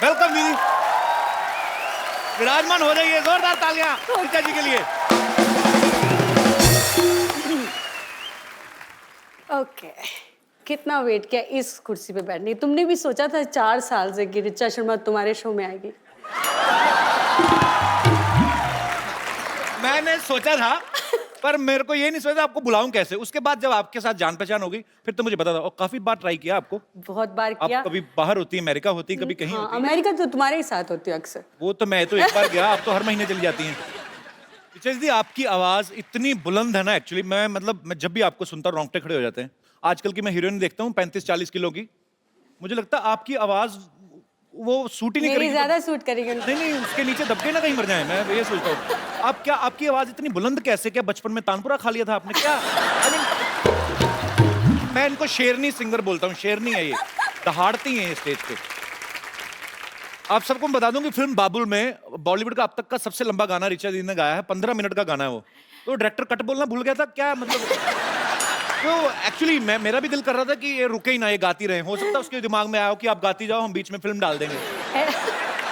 Welcome दीदी, विराजमान हो जाइए, जोरदार तालियां ऋचा जी के लिए। ओके कितना वेट किया इस कुर्सी पे बैठने। तुमने भी सोचा था 4 साल से कि ऋचा शर्मा तुम्हारे शो में आएगी? मैंने सोचा था, पर मेरे को ये नहीं सोचा आपको बुलाऊं कैसे। उसके बाद जब आपके साथ जान पहचान हो गई फिर तो मुझे पता था। और काफी बार ट्राई किया आपको। बहुत बार किया। आप कभी बाहर होती, अमेरिका होती, कभी कहीं हाँ, होती। अमेरिका तो तुम्हारे ही साथ होती है अक्सर। वो तो मैं तो एक बार गया, आप तो हर महीने चली जाती हैं। ऋचा दीदी, आपकी आवाज इतनी बुलंद है ना, एक्चुअली मैं जब भी आपको सुनता हूँ रोंगटे खड़े हो जाते हैं। आजकल की मैं हीरोइन देखता हूँ 35-40 किलो की, मुझे लगता है आपकी आवाज वो सूट ही नहीं मेरी करेगी। ज्यादा सूट करेगी। नहीं नहीं, उसके नीचे दबके ना कहीं मर जाए, मैं ये सोचता हूँ। आपकी आवाज इतनी बुलंद कैसे? क्या बचपन में तानपुरा खा लिया था आपने क्या? मैं इनको शेरनी सिंगर बोलता हूँ, शेरनी है ये, दहाड़ती हैं ये स्टेज पे। आप सबको मैं बता दूं कि फिल्म बाबुल में बॉलीवुड का अब तक का सबसे लंबा गाना ऋचा दीदी ने गाया है, 15 मिनट का गाना है वो। तो डायरेक्टर कट बोलना भूल गया था क्या, मतलब तो एक्चुअली मेरा भी दिल कर रहा था कि ये रुके ही ना, ये गाती रहे। हो सकता है उसके दिमाग में आया हो कि आप गाती जाओ, हम बीच में फिल्म डाल देंगे।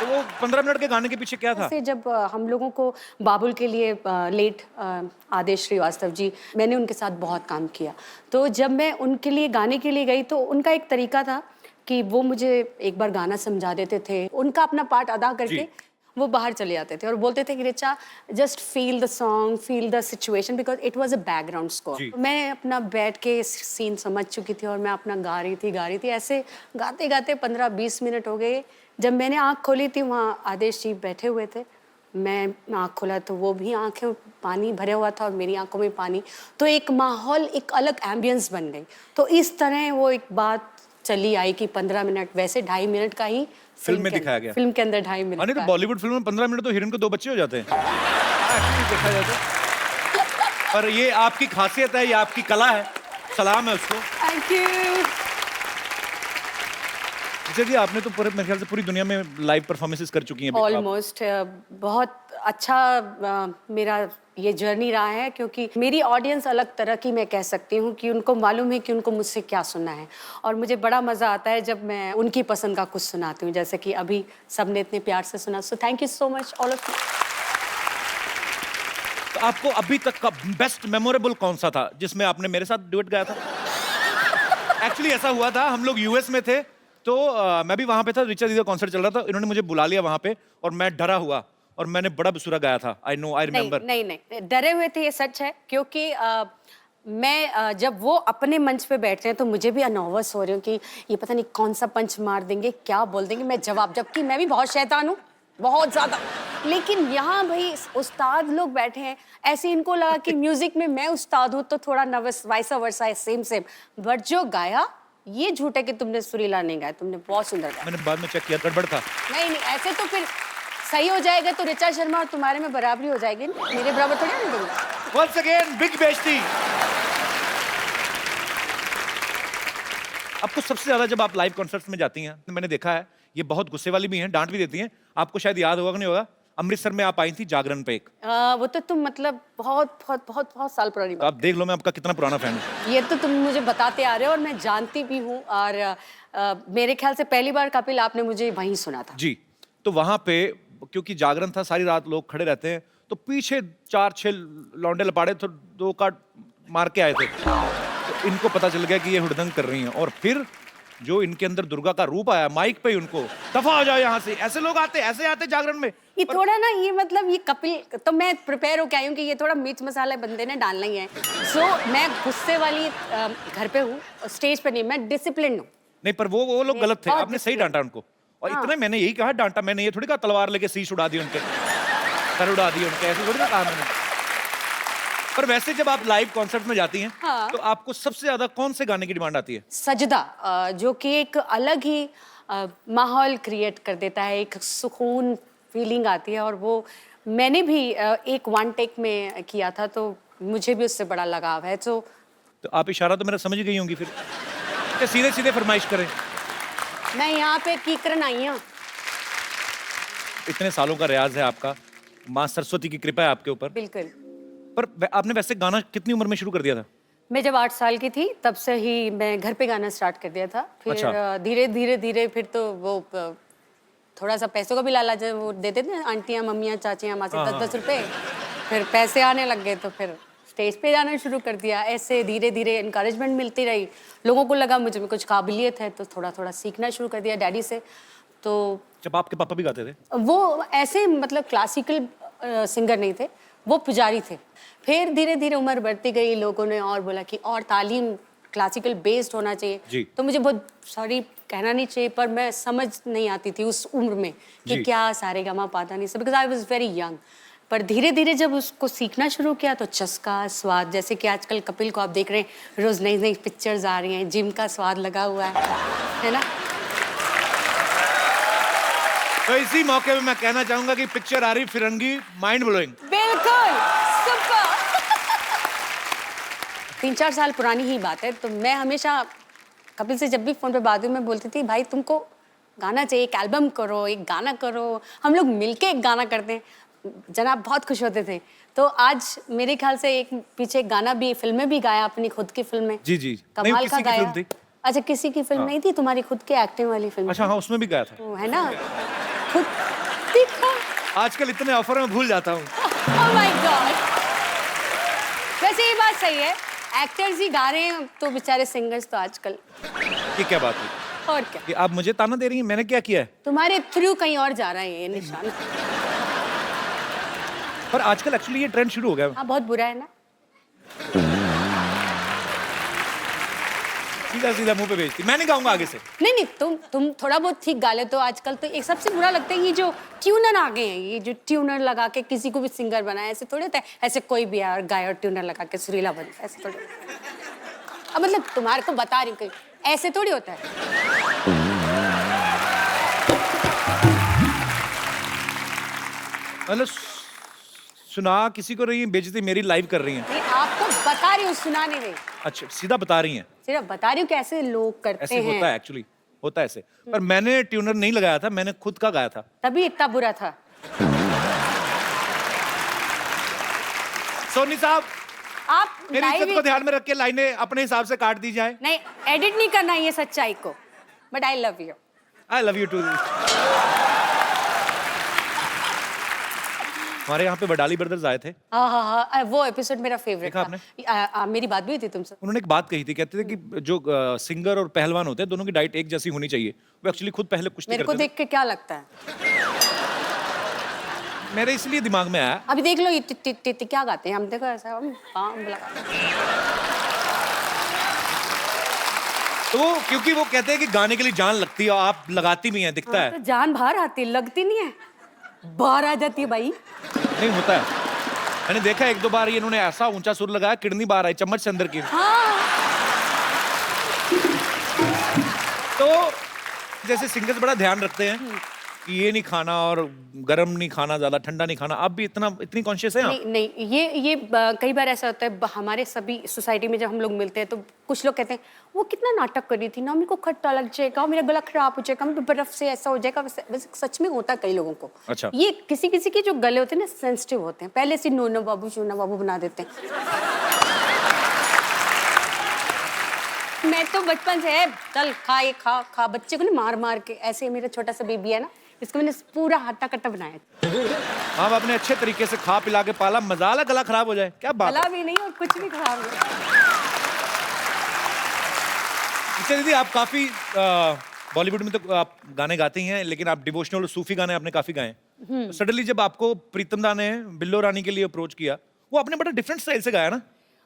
तो वो 15 मिनट के गाने के पीछे क्या था? से जब हम लोगों को बाबुल के लिए लेट आदेश श्रीवास्तव जी, मैंने उनके साथ बहुत काम किया। तो जब मैं उनके लिए गाने के लिए गई तो उनका एक तरीका था कि वो मुझे एक बार गाना समझा देते थे, उनका अपना पार्ट अदा करके वो बाहर चले जाते थे और बोलते थे कि Richa just feel the song, feel the situation, because it was a background score. मैं अपना बैठ के सीन समझ चुकी थी और मैं अपना गा रही थी। ऐसे गाते गाते 15-20 मिनट हो गए। जब मैंने आँख खोली थी वहाँ आदेश जी बैठे हुए थे, मैं आँख खोला तो वो भी आँखें पानी भरे हुआ था और मेरी आंखों में पानी। तो एक माहौल, एक अलग एम्बियंस बन गई। तो इस तरह वो एक बात चली आई कि 15 मिनट, वैसे 2.5 मिनट का ही फिल्म में दिखाया गया। फिल्म के अंदर 2.5 मिनट। नहीं तो बॉलीवुड फिल्म में 15 मिनट तो हीरोइन को 2 बच्चे हो जाते हैं। एक्चुअली देखा जाए तो। पर ये आपकी खासियत है, ये आपकी कला है, सलाम है उसको। Thank you. जी, आपने तो पूरे मेरे ख्याल से पूरी दुनिया में लाइव परफॉर्मेंसेस कर चुकी हैं अभी। ऑलमोस्ट बहुत अच्छा मेरा ये जर्नी रहा है, क्योंकि मेरी ऑडियंस अलग तरह की, मैं कह सकती हूँ कि उनको मालूम है कि उनको मुझसे क्या सुनना है। और मुझे बड़ा मज़ा आता है जब मैं उनकी पसंद का कुछ सुनाती हूँ, जैसे कि अभी सबने इतने प्यार से सुना। So thank you so much all of you. तो आपको अभी तक का बेस्ट मेमोरेबल कौन सा था जिसमें आपने मेरे साथ डुएट गाया था? एक्चुअली ऐसा हुआ था, हम लोग यूएस में थे तो मैं भी वहां पे था, ऋचा दीदी का कॉन्सर्ट चल रहा था, इन्होंने मुझे बुला लिया वहां पे और मैं डरा हुआ और मैंने बड़ा बेसुरा गाया था। I know, I remember. नहीं, डरे हुए थे, ये सच है। क्योंकि मैं जब वो अपने मंच पे बैठते हैं तो मुझे भी नर्वस हो रही हूँ कि ये पता नहीं कौन सा पंच मार देंगे, क्या बोल देंगे, मैं जवाब, जबकि मैं भी बहुत शैतान हूँ, बहुत ज्यादा। लेकिन यहाँ भाई उस्ताद लोग बैठे हैं, ऐसे इनको लगा कि म्यूजिक में मैं उस्ताद हूँ तो थोड़ा नर्वस, वाइसा वर्सा है, सेम। बट जो गाया, ये झूठ है कि तुमने सुरीला नहीं गाया, तुमने बहुत सुंदर गाया। मैंने बाद में चेक किया, गड़बड़ था। नहीं, ऐसे तो फिर सही हो जाएगा तो ऋचा शर्मा और तुम्हारे में बराबरी हो जाएगी। मेरे बराबर थोड़ी नहीं दूंगा। वंस अगेन बिग बेइज्जती। आपको सबसे ज्यादा जब आप लाइव कॉन्सर्ट्स में जाती हैं, तो मैंने देखा है ये बहुत गुस्से वाली भी हैं, डांट भी देती हैं। आपको शायद याद होगा कि नहीं होगा, अमृतसर में आप आई थी जागरण पे एक। वो तो तुम मतलब बहुत साल पुरानी तो बात। आप देख लो मैं आपका कितना पुराना फैन हूँ। ये तो तुम मुझे बताते आ रहे हो और मैं जानती भी हूँ। और मेरे ख्याल से पहली बार कपिल आपने मुझे वहीं सुना था। जी, तो वहां पे क्योंकि जागरण था, सारी रात लोग खड़े रहते हैं, तो पीछे 4-6 लौंडे लपाड़े तो 2 काट मार के आए थे। तो इनको पता चल गया कि ये हुड़दंग कर रही हैं और फिर जो इनके अंदर दुर्गा का रूप आया, माइक पे उनको दफा हो जाओ यहाँ से, ऐसे लोग आते, ऐसे आते जागरण में। ये थोड़ा ना, ये मतलब ये कपिल, तो मैं प्रिपेयर होके आई हूँ कि ये थोड़ा मिर्च मसाला बंदे ने डालना ही है। सो मैं गुस्से वाली घर पे हूँ, स्टेज पे नहीं, मैं डिसिप्लिन हूँ। नहीं, पर वो लोग गलत थे, आपने सही डांटा उनको। और इतना मैंने यही कहा, डांटा मैंने, ये थोड़ी कहा तलवार लेके शीश उड़ा दी उनके, सर उड़ा दी उनके, ऐसे थोड़ी ना कहा मैंने। पर वैसे जब आप लाइव कॉन्सर्ट में जाती हैं, तो आपको सबसे ज्यादा कौन से गाने की डिमांड आती है? सजदा, जो कि एक अलग ही माहौल क्रिएट कर देता है, एक सुकून फीलिंग आती है। और वो मैंने भी एक 1 टेक में किया था, तो मुझे भी उससे बड़ा लगाव है। तो आप इशारा तो मेरा समझ गई होंगी फिर, कि सीधे सीधे फरमाइश करें। मैं यहाँ पे कीकरन आई हूँ। इतने सालों का रियाज है आपका, माँ सरस्वती की कृपा है आपके ऊपर। बिल्कुल। पर आपने वैसे गाना कितनी उम्र में शुरू कर दिया था? मैं जब 8 साल की थी तब से ही मैं घर पे गाना स्टार्ट कर दिया था। फिर अच्छा। धीरे धीरे फिर तो वो थोड़ा सा पैसों का भी लालच है, वो देते थे आंटियाँ मम्मियाँ चाचियाँ माँ से 10-10 रुपए, फिर पैसे आने लग गए तो फिर स्टेज पे जाना शुरू कर दिया। ऐसे धीरे धीरे इनकरेजमेंट मिलती रही, लोगों को लगा मुझे में कुछ काबिलियत है तो थोड़ा थोड़ा सीखना शुरू कर दिया डैडी से। तो जब आपके पापा भी गाते थे? वो ऐसे मतलब क्लासिकल सिंगर नहीं थे, वो पुजारी थे। फिर धीरे धीरे उम्र बढ़ती गई, लोगों ने और बोला कि और तालीम क्लासिकल बेस्ड होना जी। चाहिए। तो मुझे बहुत सॉरी कहना नहीं चाहिए, पर मैं समझ नहीं आती थी उस उम्र में कि जी। क्या सारेगामा पाधा नहीं, because I was very young. पर धीरे धीरे जब उसको सीखना शुरू किया तो चस्का स्वाद, जैसे कि आजकल कपिल को आप देख रहे हैं, रोज नई नई पिक्चर्स आ रही हैं, जिम का स्वाद लगा हुआ है ना। तो इसी मौके पे मैं कहना चाहूंगा कि पिक्चर आ रही फिरंगी, माइंड ब्लोइंग। बिल्कुल सुपर। 3-4 साल पुरानी ही बात है, तो मैं हमेशा कपिल से जब भी फोन पे बात हुई मैं बोलती थी भाई तुमको गाना चाहिए, एक एल्बम करो, एक गाना करो, हम लोग मिलके एक गाना करते हैं। जनाब बहुत खुश होते थे। तो आज मेरे ख्याल से एक पीछे एक गाना भी, फिल्म में भी गाया, अपनी खुद की फिल्म में। जी जी, नहीं कमाल किसी का की गाया। फिल्म थी। अच्छा किसी की फिल्म नहीं थी, तुम्हारी खुद की एक्टिंग वाली फिल्म। अच्छा हाँ, उसमें भी गाया था। तो है ना, खुद दिखा। आजकल इतने ऑफर में भूल जाता हूँ। Oh my God! वैसे ये बात सही है, एक्टर्स ही गा रहे हैं तो बेचारे सिंगर्स तो आजकल। ये क्या बात है और क्या, कि आप मुझे ताना दे रही हैं? मैंने क्या किया है? तुम्हारे थ्रू कहीं और जा रहा है ये निशान। पर आजकल एक्चुअली ये ट्रेंड शुरू हो गया है। हाँ बहुत बुरा है ना। सीधा सीधा मुंह पे भेजती, मैं नहीं गाऊंगा आगे से। नहीं नहीं, तुम थोड़ा बहुत ठीक गा लेते हो। आजकल तो एक सबसे बुरा लगता है ये जो ट्यूनर आ गए हैं, ये जो ट्यूनर लगा के किसी को भी सिंगर बनाए, ऐसे थोड़ी होता है। ऐसे कोई भी है और गाय और ट्यूनर लगा के सुरीला बन, ऐसे थोड़ी। अब मतलब तुम्हारे को बता रही हूँ, ऐसे थोड़ी होता है। मतलब सुना किसी को रही है, बेइज्जती मेरी लाइव कर रही हैं। नहीं, आपको बता रही हूँ, सुना नहीं रही, अच्छा सीधा बता रही हैं। सिर्फ बता रही हूँ कि ऐसे लोग करते ऐसे हैं। होता है एक्चुअली, होता है ऐसे। पर मैंने ट्यूनर नहीं लगाया था, मैंने खुद का गाया था। तभी इतना बुरा था। सोनी साहब, आप मेरी live इज्जत को ध्यान में रख के लाइनें अपने हिसाब से काट दी जाए। नहीं, एडिट नहीं करना ये सच्चाई को, but I love you. I love you too. हमारे यहाँ पे वडाली ब्रदर्स आए थे। हाँ हाँ हाँ, वो एपिसोड मेरा फेवरेट देखा था। मेरी बात भी हुई थी तुमसे। उन्होंने एक बात कही थी, कहते थे कि जो सिंगर और पहलवान होते हैं दोनों की डाइट एक जैसी होनी चाहिए। वो एक्चुअली खुद पहले कुश्ती मेरे को करते देख के क्या लगता है? थे। मेरे इसलिए दिमाग में आया। अभी देख लो ये टिट क्या गाते हैं, हम देखो ऐसा हम पाँव लगा। तो वो क्योंकि वो कहते हैं कि गाने के लिए जान लगती है और आप लगाती भी हैं, दिखता है। तो जान बाहर आती है, लगती नहीं है, बाहर आ जाती है भाई। नहीं होता है, मैंने देखा एक दो बार ये इन्होंने ऐसा ऊंचा सुर लगाया, किडनी बाहर आई चम्मच से अंदर की। हाँ। तो जैसे सिंगर्स बड़ा ध्यान रखते हैं कि ये नहीं खाना और गर्म नहीं खाना, ज्यादा ठंडा नहीं खाना, आप भी इतनी कॉन्शियस है आप? नहीं नहीं, ये कई बार ऐसा होता है हमारे सभी सोसाइटी में, जब हम लोग मिलते हैं तो कुछ लोग कहते हैं वो कितना नाटक कर रही थी ना, मेरे को खट्टा लग जाएगा, मेरा गला खराब हो जाएगा, मेरे बर्फ से ऐसा हो जाएगा। वैसे सच में होता है कई लोगों को। अच्छा। ये किसी किसी के जो गले होते हैं ना सेंसिटिव होते हैं, पहले से नोना बाबू शोना बाबू बना देते हैं। मैं तो बचपन से चल खा ये खा खा, बच्चे को ना मार मार के, ऐसे मेरा छोटा सा बेबी है ना, इसको मैंने पूरा हट्टा कट्टा बनाया। आप अपने अच्छे तरीके से खा पिला के पाला, मजाला गला खराब हो जाए, क्या बात है? गला भी नहीं और कुछ भी खराब नहीं। अच्छा दीदी, आप काफी बॉलीवुड में तो आप गाने गाती हैं, लेकिन आप डिवोशनल और सूफी गाने आपने काफी गाए हैं। तो सडनली जब आपको प्रीतम दा ने बिल्लो रानी के लिए अप्रोच किया, वो आपने बड़ा डिफरेंट स्टाइल से गाया ना।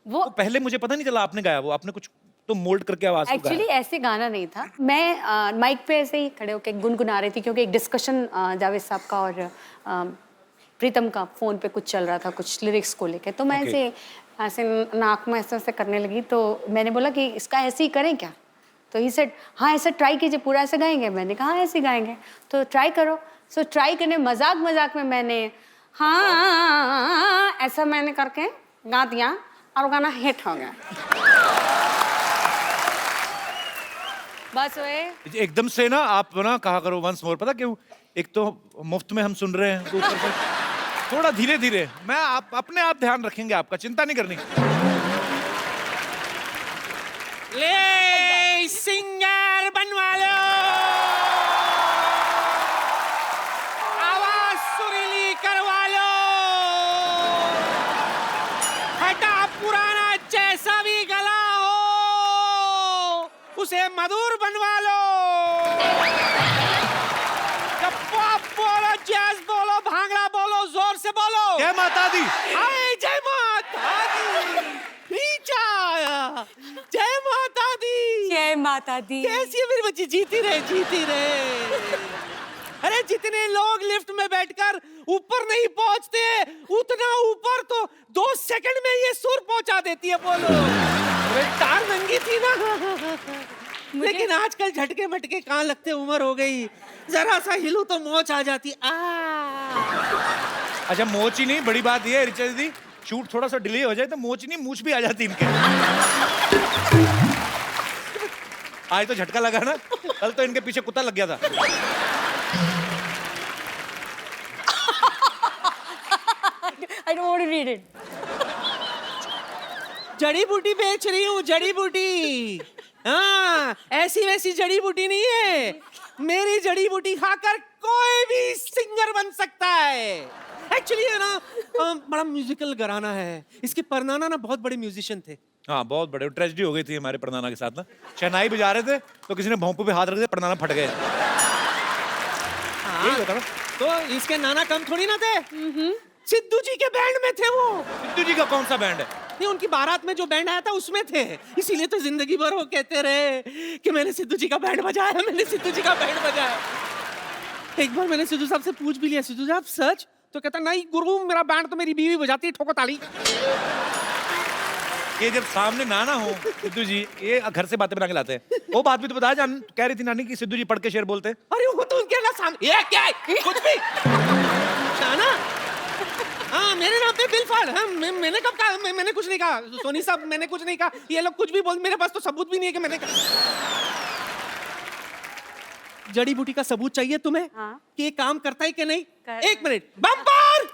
वो तो पहले मुझे पता नहीं चला आपने गाया, वो आपने कुछ तो मोल्ड करके आवाज को एक्चुअली गाया। ऐसे गाना नहीं था। मैं माइक पे ऐसे ही खड़े होकर गुनगुना रही थी, क्योंकि एक डिस्कशन जावेद साहब का और प्रीतम का फोन पे कुछ चल रहा था, कुछ लिरिक्स को लेके। तो मैं Okay. ऐसे नाक में ऐसे करने लगी, तो मैंने बोला कि इसका ऐसे ही करें क्या? तो ही सेड हाँ ऐसा ट्राई कीजिए, पूरा ऐसे गाएंगे। मैंने कहा हाँ ऐसे गाएंगे, तो ट्राई करो। सो ट्राई करने मजाक मजाक में मैंने हाँ ऐसा मैंने करके गा दिया और गाना हिट हो गया। बस वे एकदम से ना आप ना कहा करो वंस मोर, पता क्यों? एक तो मुफ्त में हम सुन रहे हैं, तो ऊपर से थोड़ा धीरे धीरे। मैं आप अपने आप ध्यान रखेंगे, आपका चिंता नहीं करनी। ले सिंगर बनवा लो। जय माता दी। हाय जय माता दी, रीचा आया, जय माता दी। जय माता दी। कैसी है मेरी बच्ची? जीती रहे, जीती रहे। अरे जितने लोग लिफ्ट में बैठकर ऊपर नहीं पहुंचते उतना ऊपर तो 2 सेकंड में ये सुर पहुंचा देती है। बोलो, अरे तार नंगी थी ना। लेकिन आजकल झटके मटके कहाँ लगते, उम्र हो गई, जरा सा हिलू तो मोच आ जाती। अच्छा मोच ही नहीं, बड़ी बात ये है ऋचा दीदी, शूट थोड़ा सा डिले हो जाए तो मोच नहीं मूछ भी आ जाती इनके। आज तो झटका लगा ना, कल तो इनके पीछे कुत्ता लग गया था। I don't want to read it. जड़ी बूटी बेच रही हूँ, जड़ी बूटी। हाँ, ऐसी वैसी जड़ी बूटी नहीं है। मेरी जड़ी बूटी खाकर कोई भी सिंगर बन सकता है। एक्चुअली है ना, बड़ा म्यूजिकल घराना है। इसके परनाना ना बहुत बड़े म्यूजिशियन थे। हाँ बहुत बड़े, ट्रेजेडी हो गई थी हमारे परनाना के साथ ना। शहनाई बजा रहे थे तो किसी ने भोंपू पे हाथ रख दिया, परनाना फट गए। यही होता ना। तो इसके नाना कम थोड़ी ना थे। सिद्धू जी के बैंड में थे वो। सिद्धू जी का कौन सा बैंड है? नहीं, उनकी बारात में जो बैंड आया था उसमें थे। इसीलिए तो जिंदगी भर वो कहते रहे कि मैंने सिद्धू जी का बैंड बजाया, मैंने सिद्धू जी का बैंड बजाया। एक बार मैंने सिद्धू साहब से पूछ भी लिया, सिद्धू साहब सच? तो कहता नहीं गुरु, मेरा बैंड तो मेरी बीवी बजाती है, ठोको ताली। ये जब सामने नाना हो सिद्धू जी, ये घर से बातें बना के लाते हैं। वो बात भी तो बताया, जान कह रही थी नानी कि सिद्धू जी पढ़ के शेर बोलते हैं। अरे वो तो उनके सामने, ये क्या है? कुछ भी नाना। हाँ मेरे नाम पे बिल फाड़। हाँ मैंने कब कहा? मैंने कुछ नहीं कहा सोनी साहब, मैंने कुछ नहीं कहा। ये लोग कुछ भी बोल, मेरे पास तो सबूत भी नहीं है कि मैंने कहा। जड़ी बूटी का सबूत चाहिए तुम्हें? हाँ। कि ये काम करता है कि नहीं? कर- 1 मिनट, बम्पर।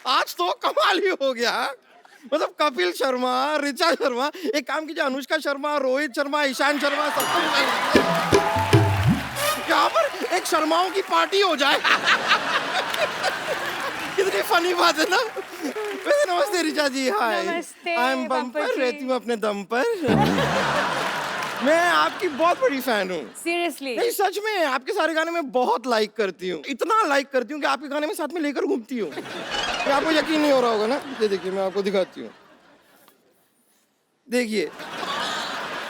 आज तो कमाल ही हो गया। मतलब कपिल शर्मा, ऋचा शर्मा, एक काम कीजिए, अनुष्का शर्मा, रोहित शर्मा, ईशान शर्मा, सबको यहाँ पर एक शर्माओं की पार्टी हो जाए। कितनी फनी बात है ना। वैसे नमस्ते ऋचा जी। हाय, नमस्ते, आई एम बम्पर बम्पर, जी। रहती हूँ अपने दम पर। मैं आपकी बहुत बड़ी फैन हूँ। Seriously. नहीं सच में, आपके सारे गाने मैं बहुत लाइक करती हूँ। इतना लाइक करती हूँ कि आपके गाने में साथ में लेकर घूमती हूँ। ये आपको यकीन नहीं हो रहा होगा ना। ये देखिए, मैं आपको दिखाती हूँ, देखिए।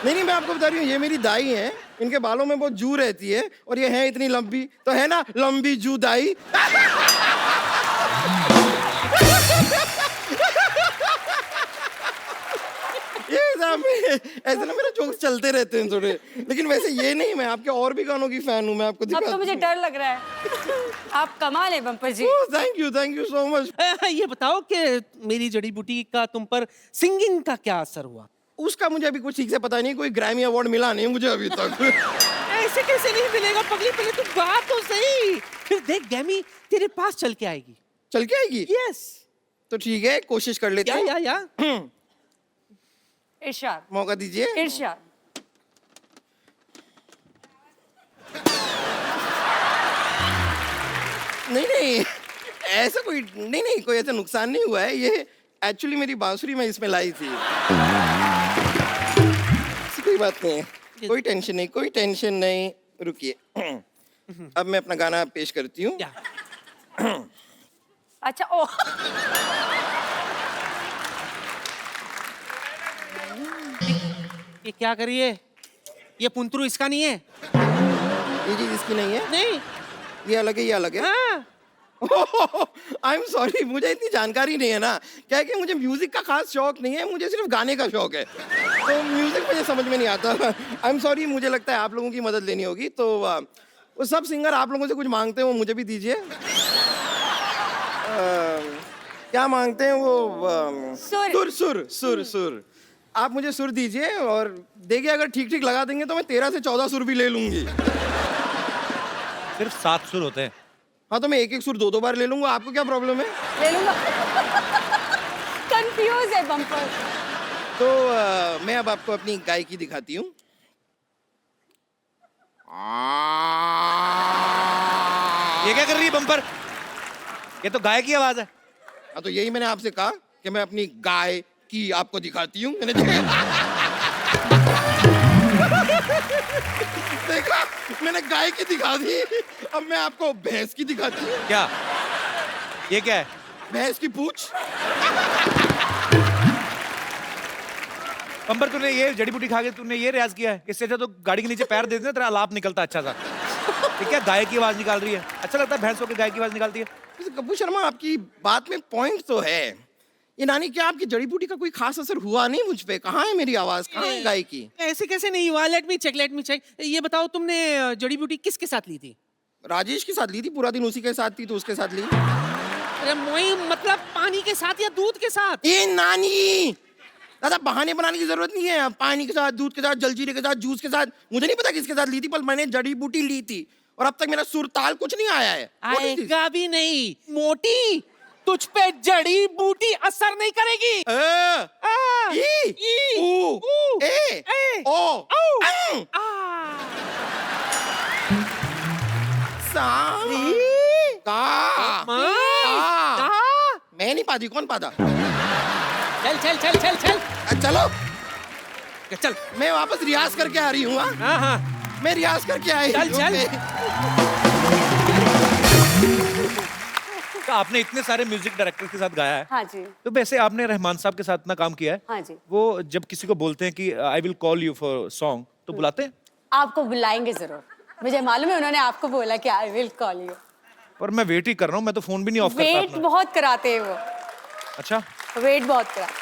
नहीं, मैं आपको बता रही हूँ, ये मेरी दाई है, इनके बालों में बहुत जू रहती है और ये है इतनी लंबी, तो है ना लंबी जू दाई। ऐसे ना मेरे जोक्स चलते रहते हैं थोड़े, लेकिन वैसे ये नहीं, मैं आपके और भी गानों की फैन हूँ। मैं आपको अब तो मुझे डर लग रहा है। आप कमाल है bumper ji. Thank you so much. ये बताओ कि मेरी जड़ी बूटी का तुम पर सिंगिंग का क्या असर हुआ? उसका मुझे अभी कुछ ठीक से पता नहीं, कोई ग्रैमी अवार्ड मिला नहीं मुझे अभी तक। ऐसे कैसे नहीं मिलेगा पगली, पहले तू गा तो सही, फिर देख ग्रैमी तेरे पास चल के आएगी। चल के आएगी? यस। तो ठीक है, कोशिश कर लेते हैं। या इरशाद, मौका दीजिए। इरशाद। नहीं, ऐसा कोई नहीं, कोई ऐसा नुकसान नहीं हुआ है। ये एक्चुअली मेरी बांसुरी मैं इसमें लाई थी। कोई बात नहीं है, कोई टेंशन नहीं, रुकिए। अब मैं अपना गाना पेश करती हूँ। अच्छा ओ। ये क्या करिए? ये पुंतरू इसका नहीं है? ये चीज इसकी नहीं है? नहीं। ये अलग है, ये अलग है। हाँ। आई एम सॉरी, मुझे इतनी जानकारी नहीं है ना। क्या है कि मुझे म्यूजिक का खास शौक नहीं है, मुझे सिर्फ गाने का शौक है, तो म्यूजिक मुझे समझ में नहीं आता। आई एम सॉरी, मुझे लगता है आप लोगों की मदद लेनी होगी। तो वो सब सिंगर आप लोगों से कुछ मांगते हैं, वो मुझे भी दीजिए। क्या मांगते हैं वो? सुर। आप मुझे सुर दीजिए और देखिए, अगर ठीक ठीक लगा देंगे तो मैं 13 से 14 सुर भी ले लूंगी। सिर्फ 7 सुर होते हैं। हाँ, तो मैं एक एक सुर 2-2 बार ले लूंगा। आपको क्या प्रॉब्लम है? ले लूंगा। कंफ्यूज है बम्पर। तो मैं अब आपको अपनी गायकी दिखाती हूँ। ये क्या कर रही है बम्पर? ये तो गाय की आवाज है। हाँ, तो यही मैंने आपसे कहा कि मैं अपनी गाय की आपको दिखाती हूँ? मैंने देखा, मैंने गाय की दिखा दी, अब मैं आपको भैंस की दिखाती हूँ। क्या ये क्या है? भैंस की पूंछ। अंबर, तूने ये जड़ी बूटी खा के तूने ये रियाज किया है? इससे अच्छा तो गाड़ी के नीचे पैर दे देना, तेरा आलाप निकलता अच्छा सा। ठीक है, गाय की आवाज निकाल रही है, अच्छा लगता है भैंस होकर गाय की आवाज निकालती है। वैसे कपूर शर्मा, आपकी बात में पॉइंट तो है। ये नानी, क्या आपकी जड़ी बूटी का कोई खास असर हुआ नहीं मुझ पे? कहाँ है मेरी आवाज, कहाँ है गाय की? ऐसे कैसे नहीं हुआ? Let me check. ये बताओ, तुमने जड़ी बूटी किसके साथ ली थी? राजेश के साथ ली थी, पूरा दिन उसी के साथ थी तो उसके साथ ली। अरे मोई, मतलब पानी के साथ या दूध के साथ? ए नानी, दादा बहाने बनाने की जरूरत नहीं है। पानी के साथ, दूध के साथ, जलजीरे के साथ, जूस के साथ, मुझे नहीं पता किसके साथ ली थी, पर मैंने जड़ी बूटी ली थी और अब तक मेरा सुर ताल कुछ नहीं आया है। What is this? आएगा भी नहीं। मोटी, तुझ पे जड़ी बूटी असर नहीं करेगी। ई, ऊ, ए, ओ, औ, आ। का। मैं नहीं पाती, कौन पाता? चल। चलो, चल। मैं वापस रियाज करके आ रही हूँ। हाँ। मैं रियाज करके आई चल। तो आपने इतने सारे म्यूजिक डायरेक्टर के साथ गाया है, हाँ जी, तो वैसे आपने रहमान साहब के साथ ना काम किया है। हाँ जी। वो जब किसी को बोलते हैं कि I will call you for song, तो बुलाते हैं? आपको बुलाएंगे जरूर, मुझे मालूम है उन्होंने आपको बोला कि आई विल कॉल यू। और मैं वेट ही कर रहा हूँ, मैं तो फोन भी नहीं ऑफ करता वेट अपना। बहुत कराते हैं वो, अच्छा, वेट बहुत कराते।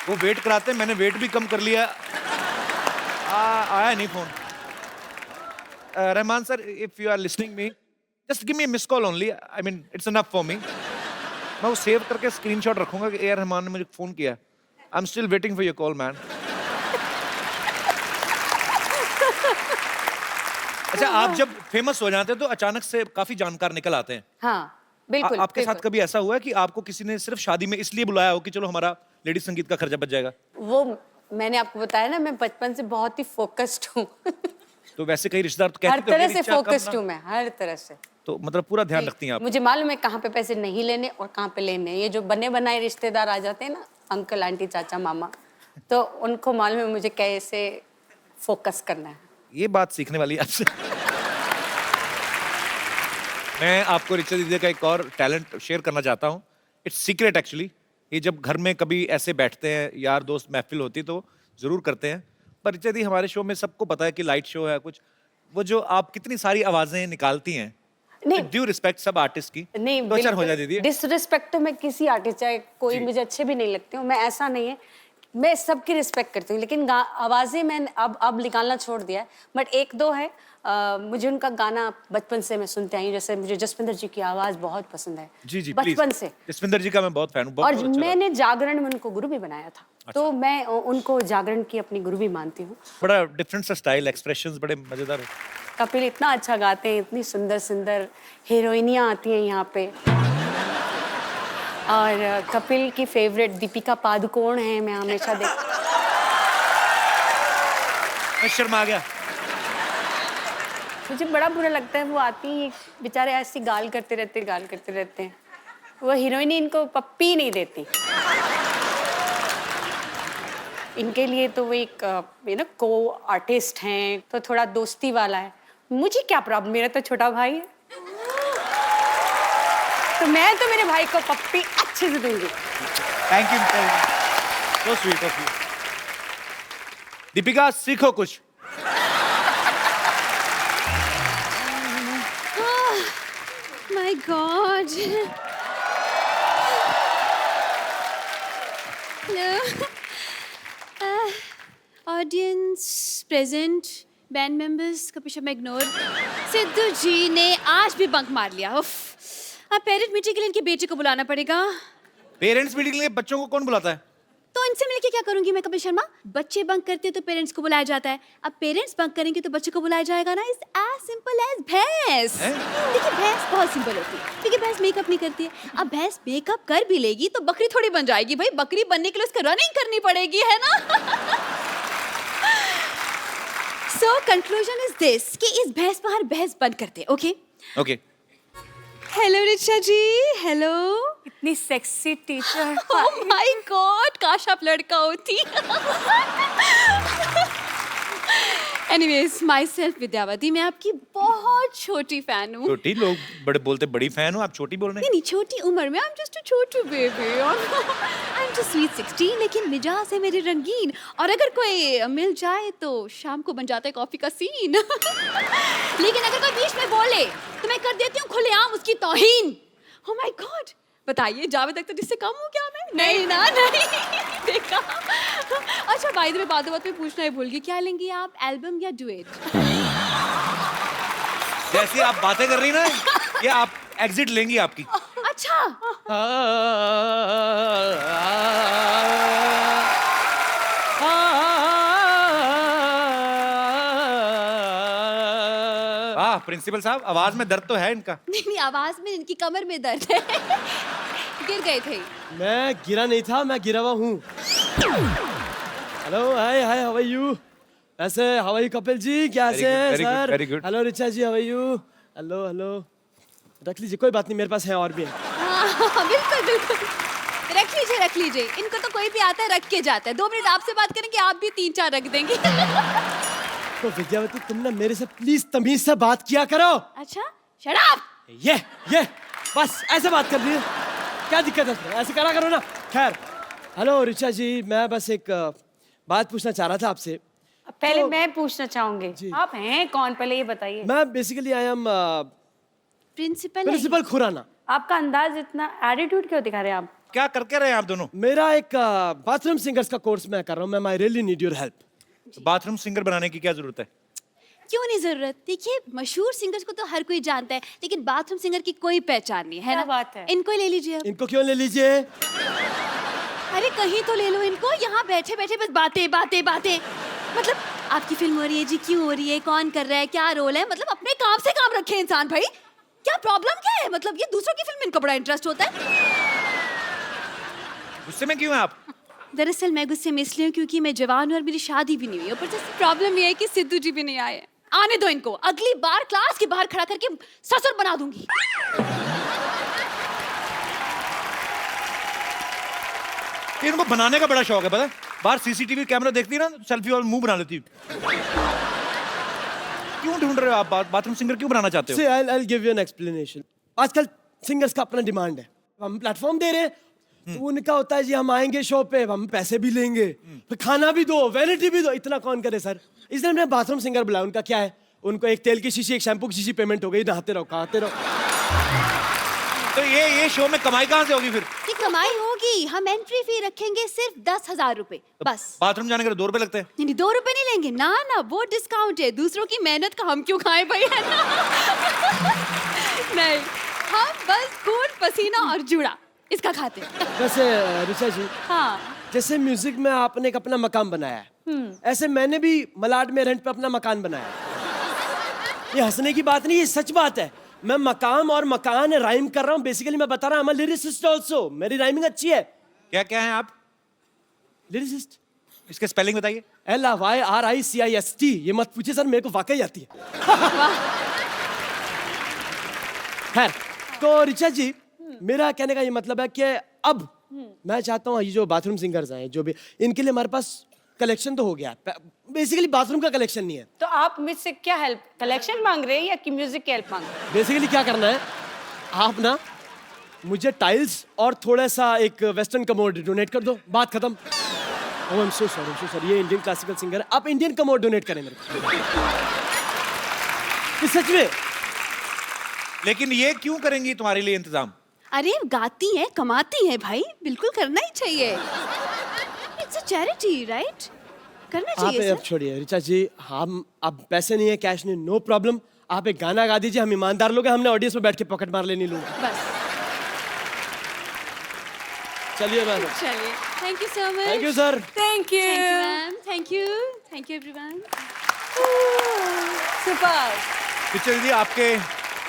वो वेट कराते हैं, मैंने वेट भी कम कर लिया। आया नहीं phone. Rahman sir, if you are listening me, just give me miss call only, I mean it's enough for me. मैं वो सेव करके स्क्रीनशॉट रखूंगा कि ए रहमान ने मुझे फोन किया। I am still waiting for your call man. अच्छा, आप जब फेमस हो जाते हैं तो अचानक से काफी जानकार निकल आते हैं। हाँ बिल्कुल। आपके साथ बिल्कुल। कभी ऐसा हुआ है कि आपको किसी ने सिर्फ शादी में इसलिए बुलाया हो कि चलो हमारा लेडी संगीत का खर्चा बच जाएगा? वो मैंने आपको बताया ना, मैं बचपन से बहुत ही फोकस्ड हूँ। तो वैसे कई रिश्तेदार तो कहते हर हैं कि तरह मेरी से इच्छा कम फोकस्ड ना- हूँ मैं, हर तरह से। तो मतलब पूरा ध्यान रखती हैं आप। मुझे मालूम है कहाँ पे पैसे नहीं लेने और कहाँ पे लेने हैं। ये जो बने बनाए रिश्तेदार आ जाते हैं ना, अंकल आंटी चाचा मामा, तो उनको मालूम है मुझे कैसे फोकस करना है। ये बात सीखने वाली है आपसे। मैं आपको रिचा दीदी का एक और टैलेंट शेयर करना चाहता हूँ। It's secret actually. ये जब घर में कभी ऐसे बैठते हैं, यार दोस्त महफिल होती तो जरूर करते हैं, पर रिचा दी हमारे शो में सबको पता है कि लाइट शो है कुछ, वो जो आप कितनी सारी आवाजें निकालती हैं, नहीं ड्यू रिस्पेक्ट सब आर्टिस्ट की, नहीं, तो अच्छा हो जाए दीदी। डिसरिस्पेक्ट तो मैं किसी आर्टिस्ट, चाहे कोई मुझे अच्छे भी नहीं लगते हूँ, मैं ऐसा नहीं है, मैं सबकी रिस्पेक्ट करती हूँ, लेकिन आवाजें मैंने अब निकालना छोड़ दिया है। बट एक दो है, मुझे उनका गाना बचपन से मैं सुनते आई हूँ। जैसे मुझे जसविंदर जी की आवाज बहुत पसंद है, जी जी, बचपन प्लीज। से। जसविंदर जी का मैं बहुत फैन हूँ, बहुत और अच्छा लगता है। मैंने जागरण में उनको गुरु भी बनाया था, तो मैं उनको जागरण की अपनी गुरु भी मानती हूँ। बड़ा डिफरेंट सा स्टाइल, एक्सप्रेशंस बड़े मजेदार है। कपिल इतना अच्छा गाते हैं, इतनी सुंदर सुंदर हीरोइनियाँ आती हैं यहाँ पे। और कपिल की फेवरेट दीपिका पादुकोण है, मैं हमेशा देख। मैं शर्मा गया। मुझे बड़ा बुरा लगता है, वो आती हैं बेचारे ऐसी गाल करते रहते हैं। वो हीरोइन इनको पप्पी नहीं देती। इनके लिए तो वो एक को आर्टिस्ट हैं, तो थोड़ा दोस्ती वाला है। मुझे क्या प्रॉब्लम, मेरा तो छोटा भाई है, तो मैं तो मेरे भाई को पप्पी अच्छे से दूंगी। Thank you, so sweet of you. Deepika, सीखो कुछ। My God. Hello. Audience present, band members, Kapil Sharma ignore. Sidhu ji ने आज भी बंक मार लिया। उफ, अब पेरेंट मीटिंग के लिए इनके बेटे को बुलाना पड़ेगा। पेरेंट्स मीटिंग के लिए बच्चों को कौन बुलाता है? तो इनसे मिलके क्या करूंगी मैं कपिल शर्मा? बच्चे बंक करते तो पेरेंट्स को बुलाया जाता है, अब पेरेंट्स बंक करेंगे तो बच्चे को बुलाया जाएगा ना। इट्स एज सिंपल एज भैंस। देखिए भैंस बहुत सिंपल होती है, क्योंकि भैंस मेकअप नहीं करती है। अब भैंस मेकअप कर भी लेगी तो बकरी थोड़ी बन जाएगी भाई, बकरी बनने के लिए उसको रनिंग करनी पड़ेगी, है ना। सो कंक्लूजन इज दिस कि इस भैंस पर हर भैंस बंद करते, ओके? ओके। हेलो रिचा जी, हेलो। इतनी sexy teacher. Oh my God, काश आप लड़का होती। एनीवेज, माई सेल्फ विद्यावती, मैं आपकी बहुत छोटी फैन हूँ। छोटी लोग बड़े बोलते बड़ी फैन हो, आप छोटी बोल रहे हैं। नहीं, छोटी उम्र में, I am just a Chhotu baby. I am just sweet 16, लेकिन मिजाज है मेरे रंगीन, और अगर कोई मिल जाए तो शाम को बन जाता है कॉफी का सीन। लेकिन अगर कोई बीच में बोले तो मैं कर देती हूँ खुलेआम उसकी तौहीन। ओह माय गॉड, बताइए जावेद अख्तर जिससे कम हो क्या मैं? नहीं ना, नहीं। देखा। अच्छा, बाय द वे, बात में पूछना ही भूल गई, क्या लेंगी आप, एल्बम या डुएट? जैसी आप बातें कर रही ना, ये आप एग्जिट लेंगी आपकी। अच्छा, वाह प्रिंसिपल साहब, आवाज में दर्द तो है इनका। नहीं, आवाज में, इनकी कमर में दर्द है। गिर गए थे। मैं गिरा नहीं था, मैं गिरा हुआ हूँ। Hello, hi hi, how are you? ऐसे how are you Kapil ji, कैसे हैं very good, sir? very good. Hello Richa ji, how are you? Hello hello, रख लीजिए, कोई बात नहीं, मेरे पास है और भी है। हाँ, बिल्कुल बिल्कुल, रख लीजिए रख लीजिए। इनको तो कोई भी आता है रख के जाता है। 2 मिनट आपसे बात करेंगे, आप भी 3-4 रख देंगे। तो विद्यावती, तुम ना मेरे से प्लीज तमीज से बात किया करो। अच्छा, शट अप। ये बस ऐसे बात कर रही है, क्या दिक्कत है? ऐसे करा करो ना। खैर, हेलो रिचा जी, मैं बस एक बात पूछना चाह रहा था आपसे। पहले तो- मैं पूछना चाहूंगी, जी। आप हैं कौन, पहले ये बताइए। मैं basically I am principal Khurana. आपका अंदाज इतना, एटीट्यूड क्यों दिखा रहे हैं आप? क्या करके रहे हैं आप दोनों? मेरा एक बाथरूम सिंगर्स का कोर्स मैं कर रहा हूँ। मैं I really need your help. Bathroom singer बनाने की क्या जरूरत है? क्यों नहीं जरूरत? देखिए, मशहूर सिंगर्स को तो हर कोई जानता है, लेकिन बाथरूम सिंगर की कोई पहचान नहीं है क्या ना। बात है? इनको ही ले लीजिए अब। इनको क्यों ले लीजिए? अरे कहीं तो ले लो इनको, यहाँ बैठे बैठे बस बातें बातें बातें। मतलब आपकी फिल्म हो रही है जी, क्यों हो रही है, कौन कर रहा है, क्या रोल है, मतलब अपने काम से काम रखे इंसान भाई। क्या प्रॉब्लम क्या है? मतलब ये दूसरों की फिल्म में इनको बड़ा इंटरेस्ट होता है। गुस्से में क्यों हैं आप? दरअसल मैं गुस्से में इसलिए हूँ क्योंकि मैं जवान हूँ और मेरी शादी भी नहीं हुई। ऊपर से प्रॉब्लम ये है कि सिद्धू जी भी नहीं आए। आने दो इनको, अगली बार क्लास के बाहर खड़ा करके ससुर बना दूंगी। ये इनको बनाने का बड़ा शौक है, पता है? बाहर सीसीटीवी कैमरा देखती है ना, सेल्फी और मुंह बना लेती है। क्यों ढूंढ रहे हो आप बाथरूम सिंगर क्यों बनाना चाहते हो? See, I'll give you an explanation. आजकल सिंगर्स का अपना डिमांड है, हम प्लेटफॉर्म दे रहे हैं, तो उनका होता है जी हम आएंगे शो पे, हम पैसे भी लेंगे, फिर खाना भी दो, वैनिटी भी दो। इतना कौन करे सर? इसलिए हमने बाथरूम सिंगर बुलाया। उनका क्या है, उनको एक तेल की शीशी, एक शैम्पू की शीशी पेमेंट हो गई, नहाते रहो, खाते रहो। तो ये शो में कमाई कहाँ से होगी फिर? ये कमाई होगी, हम एंट्री फी रखेंगे सिर्फ 10,000 रुपए बस। बाथरूम जाने के लिए 2 रुपए लगते हैं। नहीं नहीं, 2 रुपए नहीं लेंगे ना ना, वो डिस्काउंट है। दूसरों की मेहनत का हम क्यों खाएं भाई, है ना? नहीं, हम बस खून पसीना और जुड़ा इसका खाते हैं। वैसे ऋचा जी, हाँ, जैसे म्यूजिक में आपने एक अपना मकान बनाया है, ऐसे मैंने भी मलाड में रेंट पे अपना मकान बनाया है। ये हंसने की बात नहीं, ये सच बात है। मैं मकाम और मकान राइम कर रहा हूँ। बेसिकली मैं बता रहा हूँ, लिरिसिस्ट ऑल्सो, मेरी राइमिंग अच्छी है। क्या क्या हैं आप? लिरिसिस्ट, इसके स्पेलिंग बताइए। LYRICIST। ये मत पूछिए सर, मेरे को वाकई आती है। खैर, तो ऋचा जी, मेरा कहने का ये मतलब है कि अब मैं चाहता हूँ ये जो बाथरूम सिंगर्स हैं, जो भी, इनके लिए हमारे पास कलेक्शन तो हो गया। बेसिकली बाथरूम का कलेक्शन नहीं है। तो आप मुझसे क्या हेल्प, कलेक्शन मांग रहे हैं या कि म्यूजिक की हेल्प मांग रहे हैं? बेसिकली क्या करना है, आप ना मुझे टाइल्स और थोड़ा सा एक वेस्टर्न कमोड डोनेट कर दो, बात खत्म। ओह आई एम सो सॉरी, ये इंडियन क्लासिकल सिंगर है, आप इंडियन कमोड डोनेट करें मेरे को। ये सच में। लेकिन ये क्यों करेंगी तुम्हारे लिए इंतजाम? अरे गाती हैं, कमाती हैं भाई, बिल्कुल करना ही चाहिए। It's a charity, right? करना आप चाहिए अब सर। छोड़िए ऋचा जी, हम अब पैसे नहीं है, कैश नहीं, नो प्रॉब्लम। आप एक गाना गा दीजिए, हम ईमानदार लोग हैं, हमने ऑडियंस में बैठ के पॉकेट मार लेनी लोग। बस चलिए मैम, चलिए, thank you so much. Thank you sir. Thank you, thank you ma'am, thank you everyone. Super. Richa दीदी, आपके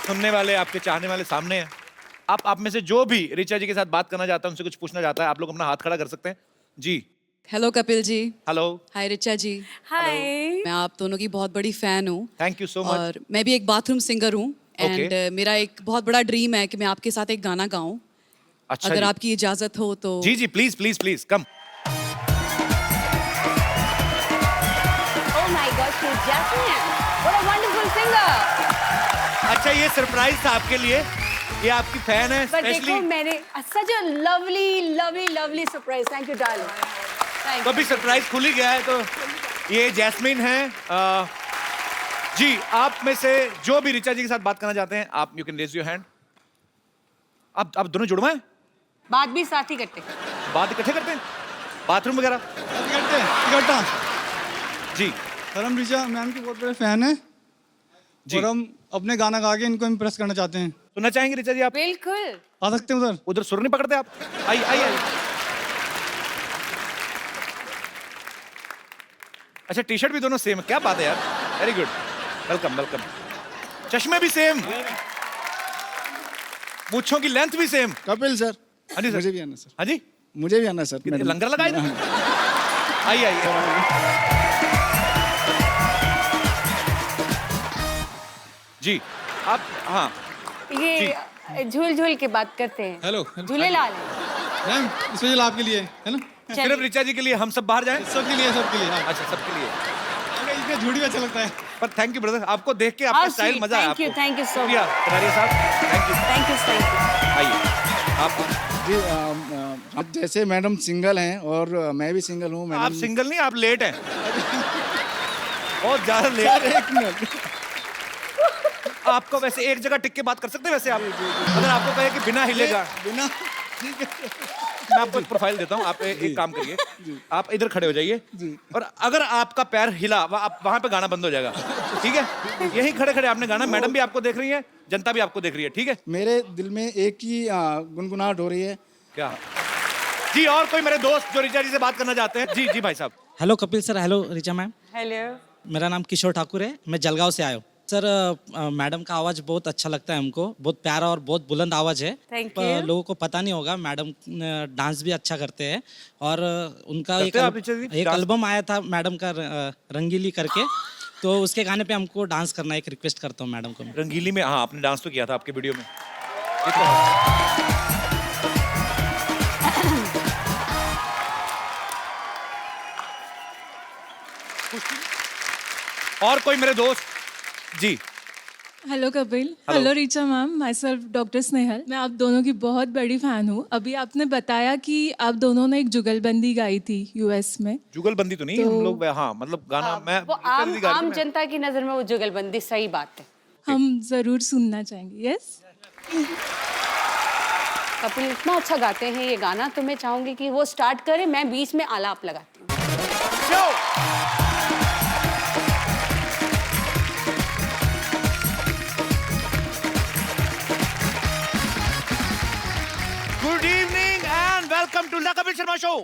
सुनने वाले, आपके चाहने वाले सामने हैं। आप में से जो भी ऋचा जी के साथ बात करना चाहता है, उनसे कुछ पूछना चाहता है, आप लोग अपना हाथ खड़ा कर सकते हैं जी। हेलो कपिल जी। हेलो, हाय रिचा जी। हाय। मैं आप दोनों की बहुत बड़ी फैन हूँ थैंक यू सो मच। और मैं भी एक बाथरूम सिंगर हूँ। एंड मेरा एक बहुत बड़ा ड्रीम है कि मैं आपके साथ एक गाना गाऊं। अच्छा अगर जी। आपकी इजाजत हो तो। जी जी please please please come. Oh my God, she's Jasmine. What a wonderful singer. अच्छा ये सरप्राइज था आपके लिए, ये आपकी फैन है पर देखो स्पेशली। मैंने such a lovely surprise. Thank you, darling. Thank तो you. अभी सरप्राइज खुल ही गया है, तो ये जैस्मिन है। जी आप में से जो भी ऋचा जी के साथ बात करना चाहते हैं, आप you can raise your hand. आप दोनों जुड़वा हैं? बात भी साथ ही करते। बात इकट्ठे करते हैं, बाथरूम वगैरह? इकट्ठा। जी सर हम ऋचा मैम के बहुत बड़े फैन हैं जी। और हम अपने गाना गा के इनको इम्प्रेस करना चाहते हैं। सुनना चाहेंगे ऋचा जी आप? बिल्कुल। आ सकते हैं उधर? उधर सुर नहीं पकड़ते आप? आइए आइए आइए। अच्छा टी शर्ट भी दोनों सेम है, क्या बात है यार, वेरी गुड, वेलकम वेलकम। चश्मे भी सेम, मूंछों की लेंथ भी सेम। कपिल सर। हाँ जी सर। मुझे भी आना सर। हाँ जी, मुझे भी आना सर। कितने मैडम। लंगर लगाए थे? आइए आइए। जी आप, हाँ ये झूल झूल के बात करते हैं। हेलो। झूलेलाल। मैम स्पेशल आपके लिए है ना? सिर्फ ऋचा जी के लिए हम सब बाहर जाएं? सबके लिए सबके लिए। हाँ। अच्छा सबके लिए। इसमें झूठी भी अच्छा लगता है। पर थैंक यू ब्रदर, आपको देख के आपका How स्टाइल sweet. मजा आया। Thank you so शुक्रिया much. कटारिया साहब, थैंक यू। Thank you. आइए आप जी आप जैसे मैडम सिंगल हैं और मैं भी सिंगल हूँ आप मैडम। सिंगल नहीं, आप लेट हैं, बहुत ज्यादा लेट। एक मिनट। आपको वैसे एक जगह टिक के बात कर सकते हैं वैसे आप? अगर आपको कहे कि बिना हिलेगा, बिना मैं आपको एक प्रोफाइल देता हूँ, आप एक काम करिए, आप इधर खड़े हो जाइए और अगर आपका पैर हिला आप वहां पे गाना बंद हो जाएगा, ठीक है? यही खड़े खड़े आपने गाना, मैडम भी आपको देख रही है, जनता भी आपको देख रही है, ठीक है? मेरे दिल में एक ही गुनगुनाहट हो रही है। क्या जी? और कोई मेरे दोस्त जो ऋचा जी से बात करना चाहते हैं? जी जी भाई साहब। Hello Kapil sir. Hello Richa ma'am. Hello. मेरा नाम किशोर ठाकुर है, मैं जलगांव से आया हूँ सर। मैडम का आवाज़ बहुत अच्छा लगता है हमको, बहुत प्यारा और बहुत बुलंद आवाज़ है। Thank पर you. लोगों को पता नहीं होगा मैडम डांस भी अच्छा करते हैं और उनका करते हैं आप ऋचा जी? एक डांस? एल्बम आया था मैडम का रंगीली करके, तो उसके गाने पे हमको डांस करना, एक रिक्वेस्ट करता हूँ मैडम को। रंगीली में, हाँ आपने डांस तो किया था आपके वीडियो में। ये तो है। और कोई मेरे दोस्त? जी hello Kapil. Hello Richa ma'am, myself doctor Snehal. मैं आप दोनों की बहुत बड़ी फैन हूँ। अभी आपने बताया कि आप दोनों ने एक जुगलबंदी गाई थी यूएस में। जुगलबंदी तो नहीं, हम लोग हाँ मतलब गाना मैं वो आम जनता की नजर में वो जुगलबंदी सही बात है। हम जरूर सुनना चाहेंगे। यस। कपिल इतना अच्छा गाते हैं ये गाना, तो मैं चाहूंगी कि वो स्टार्ट करें, मैं बीच में आलाप लगाती हूँ। Good evening and welcome to the Kapil Sharma show.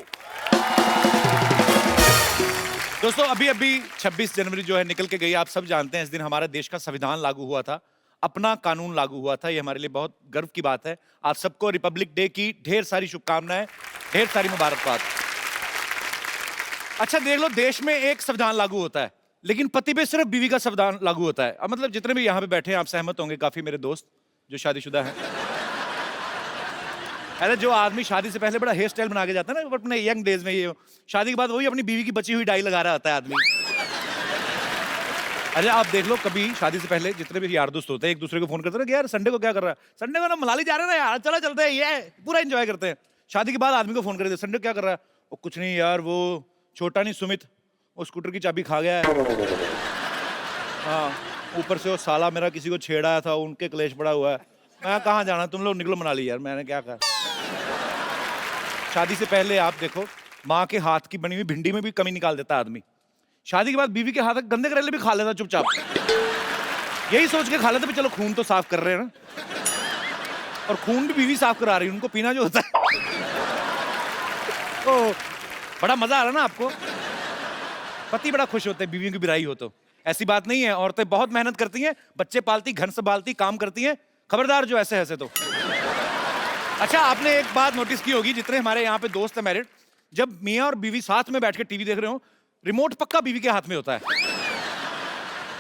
दोस्तों अभी अभी 26 जनवरी जो है निकल के गई, आप सब जानते हैं इस दिन हमारे देश का संविधान लागू हुआ था, अपना कानून लागू हुआ था। ये हमारे लिए बहुत गर्व की बात है। आप सबको रिपब्लिक डे की ढेर सारी शुभकामनाएं, ढेर सारी मुबारकबाद। अच्छा देख लो, देश में एक संविधान लागू होता है लेकिन पति पे सिर्फ बीवी का संविधान लागू होता है। अब मतलब जितने भी यहाँ पे बैठे हैं आप सहमत होंगे, काफी मेरे दोस्त जो शादीशुदा हैं। अरे जो आदमी शादी से पहले बड़ा हेयर स्टाइल बना के जाता है ना अपने यंग डेज में, ये शादी के बाद वही अपनी बीवी की बची हुई डाई लगा रहा होता है आदमी। अरे आप देख लो, कभी शादी से पहले जितने भी यार दोस्त होते हैं एक दूसरे को फोन करते हैं कि यार संडे को क्या कर रहा है, संडे को ना मनाली जा रहे हैं ना यार, चलो चलते हैं, ये पूरा एंजॉय करते हैं। शादी के बाद आदमी को फोन कर देते, संडे को क्या कर रहा है? वो कुछ नहीं यार, वो छोटा नहीं सुमित, वो स्कूटर की चाबी खा गया है। हाँ, ऊपर से वो साला मेरा किसी को छेड़ा था, उनके क्लेश पड़ा हुआ है। मैं कहाँ जाना, तुम लोग निकलो मनाली यार। मैंने क्या कहा? शादी से पहले आप देखो, माँ के हाथ की बनी हुई भिंडी में भी कमी निकाल देता आदमी। शादी के बाद बीवी के हाथ के गंदे करेले भी खा लेता चुपचाप, यही सोच के खा लेता भी चलो खून तो साफ कर रहे हैं ना, और खून भी बीवी साफ करा रही है, उनको पीना जो होता है। तो बड़ा मजा आ रहा ना आपको? पति बड़ा खुश होते हैं बीवियों की बिराई हो तो। ऐसी बात नहीं है, औरतें बहुत मेहनत करती हैं, बच्चे पालती, घर संभालती, काम करती हैं। खबरदार जो ऐसे ऐसे तो। अच्छा आपने एक बात नोटिस की होगी, जितने हमारे यहाँ पे दोस्त हैं मैरिड, जब मियाँ और बीवी साथ में बैठ के टीवी देख रहे हो, रिमोट पक्का बीवी के हाथ में होता है।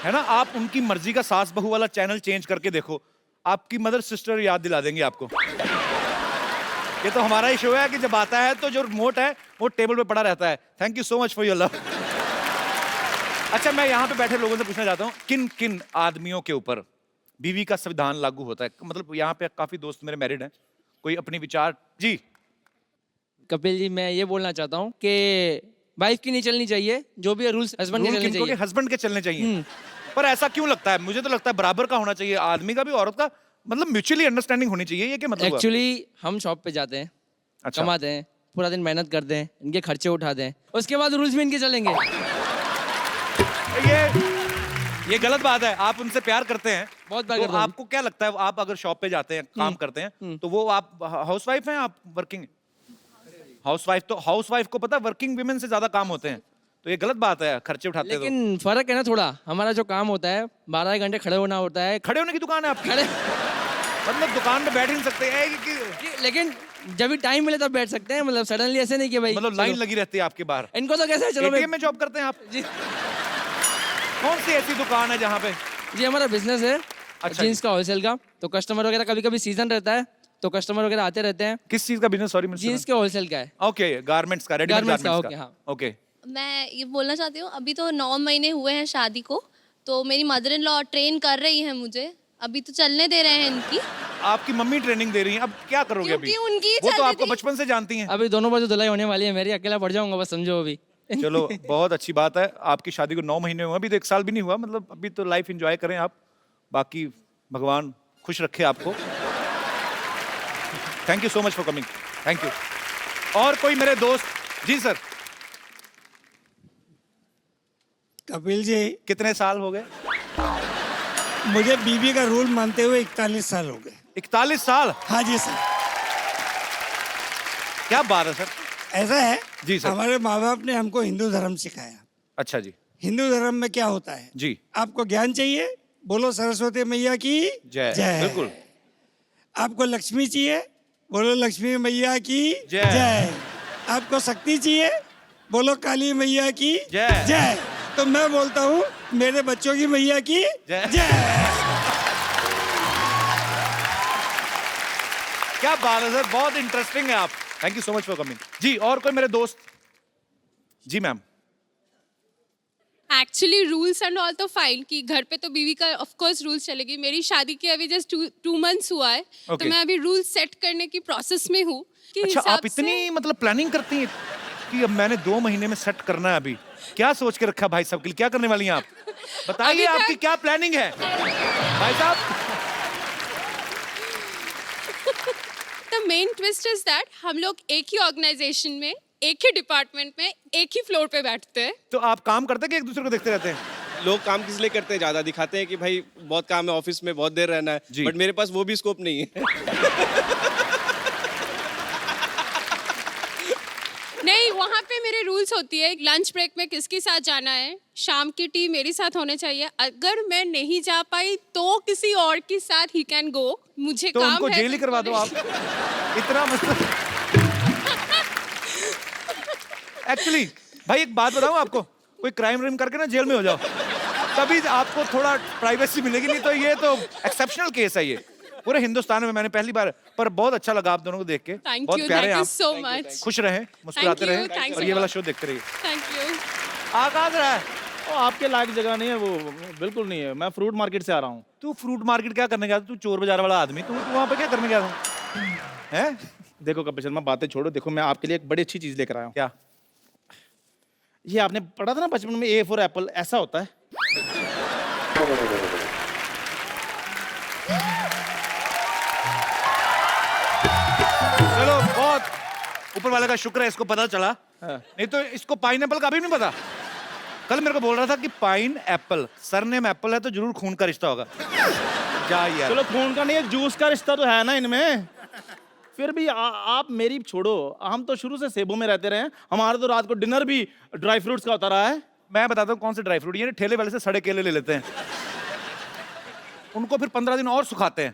है ना, आप उनकी मर्जी का सास बहू वाला चैनल चेंज करके देखो, आपकी मदर सिस्टर याद दिला देंगे आपको। ये तो हमारा ही शो है कि जब आता है तो जो रिमोट है वो टेबल पे पड़ा रहता है। Thank you so much for your love. अच्छा, मैं यहाँ पे बैठे लोगों से पूछना चाहता हूँ, किन किन आदमियों के ऊपर बीवी का संविधान लागू होता है? मतलब यहाँ पे काफी दोस्त मेरे मैरिड हैं, कोई अपनी विचार जी। कपिल जी, मैं ये बोलना चाहता हूँ कि वाइफ की नहीं चलनी चाहिए, जो भी रूल्स हस्बैंड के चलने चाहिए। हस्बैंड के चलने चाहिए। पर ऐसा क्यों लगता है? मुझे तो लगता है बराबर का होना चाहिए, आदमी का भी औरत का, मतलब म्यूचुअली अंडरस्टैंडिंग होनी चाहिए। ये क्या मतलब हुआ? एक्चुअली हम शॉप पे जाते हैं, अच्छा। कमाते हैं, पूरा दिन मेहनत करते हैं, इनके खर्चे उठाते हैं, उसके बाद रूल्स भी इनके चलेंगे। ये गलत बात है। आप उनसे प्यार करते हैं, बहुत प्यार तो करता हूं। आपको क्या लगता है, आप अगर शॉप पे जाते हैं, काम करते हैं, तो वो आप हाउसवाइफ हैं, आप वर्किंग? हाउसवाइफ को पता है वर्किंग विमेन से ज्यादा काम होते हैं, तो ये गलत बात है, खर्चे उठाते हैं। लेकिन फर्क है ना थोड़ा, हमारा जो काम होता है 12 घंटे खड़े होना होता है। खड़े होने की दुकान है आपकी? खड़े मतलब दुकान पे बैठ ही नहीं सकते हैं लेकिन जब भी टाइम मिले तब बैठ सकते हैं, मतलब सडनली ऐसे नहीं कि भाई मतलब लाइन लगी रहती है आपके बाहर। इनको तो कैसे है, चलो एटीएम में जॉब करते हैं आप जी। कौन सी ऐसी दुकान है जहाँ पे? जी हमारा बिजनेस है अच्छा जीन्स का होलसेल का, तो कस्टमर वगैरह कभी कभी सीजन रहता है तो कस्टमर वगैरह आते रहते हैं। किस चीज का बिजनेस? सॉरी, जीन्स के होलसेल का है। ओके, गारमेंट्स का, रेडीमेड गारमेंट्स का, गारमेंट्स ओके, का। हाँ। ओके, मैं ये बोलना चाहती हूँ, अभी तो 9 महीने हुए हैं शादी को, तो मेरी मदर इन लॉ ट्रेन कर रही है मुझे, अभी तो चलने दे रहे हैं इनकी। आपकी मम्मी ट्रेनिंग दे रही हैं, अब क्या करोगे अभी? क्योंकि उनकी वो तो चल आपको रही थी। बचपन से जानती हैं। अभी दोनों बाजू धुलाई होने वाली है मेरी, अकेला पड़ जाऊंगा बस, समझो अभी। चलो, बहुत अच्छी बात है। आपकी शादी को 9 महीने हुए, अभी तो 1 साल भी नहीं हुआ, मतलब अभी तो लाइफ एंजॉय करें आप, बाकी भगवान खुश रखे आपको। Thank you so much for coming, thank you. और कोई मेरे दोस्त? जी सर। कपिल जी, कितने साल हो गए? मुझे बीबी का रूल मानते हुए 41 साल हो गए। 41 साल? हाँ जी सर। क्या बात है सर। ऐसा है जी सर। हमारे माँ बाप ने हमको हिंदू धर्म सिखाया। अच्छा जी। हिंदू धर्म में क्या होता है? जी। आपको ज्ञान चाहिए, बोलो सरस्वती मैया की जय। जय। बिल्कुल। आपको लक्ष्मी चाहिए, बोलो लक्ष्मी मैया की जय। जय। आपको शक्ति चाहिए, बोलो काली मैया की जय। जय। तो मैं बोलता हूँ मेरे बच्चों की मैया की जय। जय। क्या बात है सर, बहुत इंटरेस्टिंग है आप। Thank you so much for coming. जी, और कोई मेरे दोस्त? जी ma'am. Actually rules and all तो फाइन कि घर पे तो बीवी का ऑफ कोर्स रूल्स चलेगी। मेरी शादी के अभी जस्ट 2 मंथ्स हुआ है, तो Okay. मैं अभी रूल सेट करने की प्रोसेस में हूँ कि अच्छा, हिसाब आप इतनी मतलब प्लानिंग करती हैं कि अब मैंने 2 महीने में सेट करना है। अभी क्या सोच के रखा भाई साहब के लिए? क्या करने वाली हैं आप? बताइए, अभी तक- आपकी क्या प्लानिंग है भाई साहब? The main twist is that हम लोग एक ही ऑर्गेनाइजेशन में, एक ही डिपार्टमेंट में, एक ही फ्लोर पे बैठते हैं। तो आप काम करते हैं कि एक दूसरे को देखते रहते हैं? लोग काम किस लिए करते हैं, ज्यादा दिखाते हैं कि भाई बहुत काम है, ऑफिस में बहुत देर रहना है, बट मेरे पास वो भी स्कोप नहीं है। नहीं, वहाँ पे मेरे रूल्स होती है, लंच ब्रेक में किसके साथ जाना है, शाम की टी मेरे साथ होने चाहिए, अगर मैं नहीं जा पाई तो किसी और के साथ ही कैन गो। मुझे तो काम उनको है जेल ही करवा दो आप। इतना मतलब एक्चुअली भाई, एक बात बताऊं आपको, कोई क्राइम व्राइम करके ना जेल में हो जाओ, तभी आपको थोड़ा प्राइवेसी मिलेगी, नहीं तो ये तो एक्सेप्शनल केस है ये पूरे हिंदुस्तान में। मैंने पहली बार, पर बहुत अच्छा लगा आप दोनों को देख के। Thank बहुत you, प्यारे thank हैं you आप। so much. खुश रहें, मुस्कुराते Thank you, रहें, thanks और a ये वाला lot. शो देखते रहिए। Thank you. आकाश रहा है वो आपके लायक जगह नहीं है, वो बिल्कुल नहीं है। मैं फ्रूट मार्केट से आ रहा हूँ। तू फ्रूट मार्केट क्या करने गया था? तू चोर बाजार वाला आदमी, तू वहाँ पे क्या करने गया था? हैं? देखो कपिल शर्मा, बातें छोड़ो, देखो मैं आपके लिए एक बड़ी अच्छी चीज लेकर आया हूँ। क्या? ये आपने पढ़ा था ना बचपन में, A फॉर एप्पल ऐसा होता है। चलो, बहुत ऊपर वाले का शुक्र है इसको पता चला, नहीं तो इसको पाइन एप्पल का भी नहीं पता। कल मेरे को बोल रहा था कि पाइन एप्पल, सरनेम एप्पल है तो जरूर खून का रिश्ता होगा। जा यार। चलो खून का नहीं है, जूस का रिश्ता तो है ना इनमें। फिर भी आप मेरी छोड़ो, हम तो शुरू से सेबों में रहते रहे हैं। हमारा तो रात को डिनर भी ड्राई फ्रूट्स का होता रहा है। मैं बताता हूँ कौन से ड्राई फ्रूट, ये ठेले वाले से सड़े केले ले लेते हैं, उनको फिर 15 दिन और सुखाते हैं,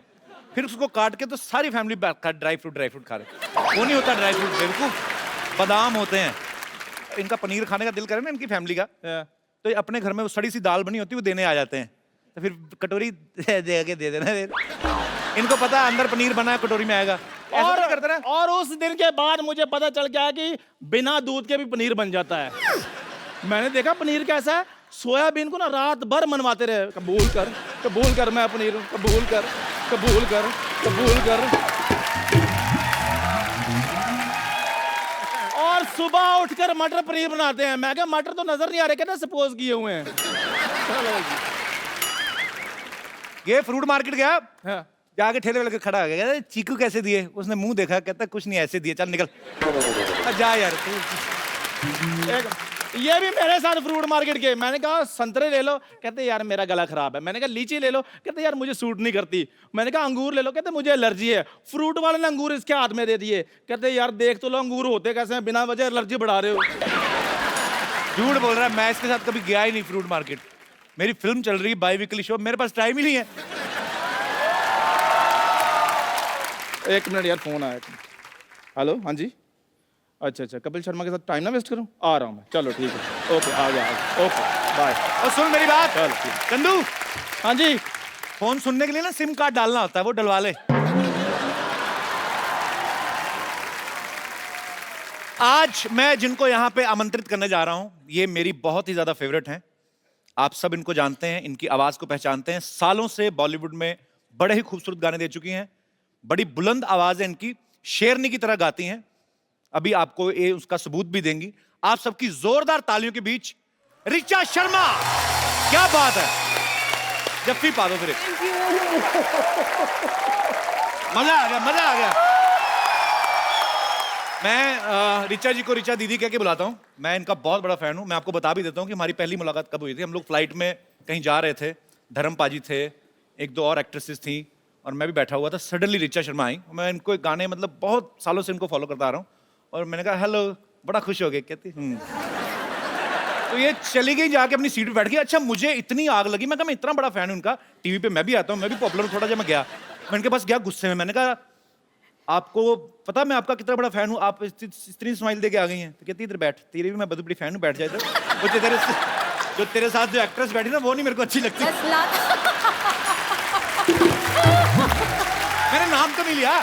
फिर उसको काट के तो सारी फैमिली ड्राई फ्रूट खा रहे। वो नहीं होता ड्राई फ्रूट, बेवकूफ, बादाम होते हैं। इनका पनीर खाने का दिल करे ना इनकी फैमिली का, तो अपने घर में वो सड़ी सी दाल बनी होती है वो देने आ जाते हैं, तो फिर कटोरी दे के दे देना। इनको पता है अंदर पनीर बना है, कटोरी में आएगा। ऐसा नहीं करते ना। और उस दिन के बाद मुझे पता चल गया कि बिना दूध के भी पनीर बन जाता है। मैंने देखा पनीर कैसा है, सोयाबीन को ना रात भर मनवाते रहे, कबूल कर मैं पनीर हूं, कबूल कर। और सुबह उठकर मटर पनीर बनाते हैं। मैं कहा मटर तो नजर नहीं आ रहे, कहते सपोज किए हुए हैं। ये फ्रूट मार्केट गया, जाके ठेले वाले के खड़ा हो गया, कहता चीकू कैसे दिए? उसने मुंह देखा, कहता कुछ नहीं ऐसे दिए, चल निकल जा यार। ये भी मेरे साथ फ्रूट मार्केट के। मैंने कहा संतरे ले लो, कहते यार मेरा गला खराब है। मैंने कहा लीची ले लो, कहते यार मुझे सूट नहीं करती। मैंने कहा अंगूर ले लो, कहते मुझे एलर्जी है। फ्रूट वाले ने अंगूर इसके हाथ में दे दिए, कहते यार देख तो लो अंगूर होते कैसे हैं, बिना वजह एलर्जी बढ़ा रहे हो। झूठ बोल रहा है, मैं इसके साथ कभी गया ही नहीं फ्रूट मार्केट। मेरी फिल्म चल रही है, बाई वीकली शो, मेरे पास टाइम ही नहीं है। एक मिनट यार, फोन आया। हेलो, हाँ जी, अच्छा, कपिल शर्मा के साथ टाइम ना वेस्ट करूं, आ रहा हूं मैं। चलो ठीक है, ओके, आ गया, ओके बाय। और सुन मेरी बात, चलो चंदू, हाँ जी, फोन सुनने के लिए ना सिम कार्ड डालना होता है, वो डलवा ले। आज मैं जिनको यहाँ पे आमंत्रित करने जा रहा हूं, ये मेरी बहुत ही ज्यादा फेवरेट हैं। आप सब इनको जानते हैं, इनकी आवाज को पहचानते हैं। सालों से बॉलीवुड में बड़े ही खूबसूरत गाने दे चुकी हैं, बड़ी बुलंद आवाज है इनकी, शेरनी की तरह गाती हैं। अभी आपको ये उसका सबूत भी देंगी। आप सबकी जोरदार तालियों के बीच ऋचा शर्मा। क्या बात है, जफ्फी पा दो फिर। मजा आ गया। मैं ऋचा जी को ऋचा दीदी कह के बुलाता हूं। मैं इनका बहुत बड़ा फैन हूं। मैं आपको बता भी देता हूं कि हमारी पहली मुलाकात कब हुई थी। हम लोग फ्लाइट में कहीं जा रहे थे, धर्म पाजी थे, एक दो और एक्ट्रेसेस थी और मैं भी बैठा हुआ था। सडनली ऋचा शर्मा आई। मैं इनको एक गाने, मतलब बहुत सालों से इनको फॉलो करता आ रहा हूँ, और मैंने कहा हेलो, बड़ा खुश हो गए। कहती तो ये चली गई, जाके अपनी सीट पे बैठ गई। अच्छा, मुझे इतनी आग लगी, मैं कहा मैं इतना बड़ा फैन हूं उनका, टीवी पे मैं भी आता हूं, मैं भी पॉपुलर हूं थोड़ा। जब मैं गया, मैं इनके पास गया गुस्से में, मैंने कहा आपको पता मैं आपका कितना बड़ा फैन हूं, आप इतनी स्माइल दे के आ गई हैं? तो कहती इधर बैठ, तेरी भी मैं बहुत बड़ी फैन हूं, बैठ जाए। जो तेरे साथ जो एक्ट्रेस बैठी ना, वो नहीं मेरे को अच्छी लगती। मैंने नाम तो नहीं लिया।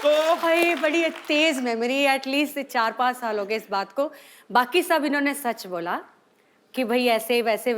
तो भाई बड़ी तेज मेमोरी, एटलीस्ट 4-5 साल हो गए इस बात को। बाकी सब इन्होंने सच बोला कि भाई ऐसे वैसे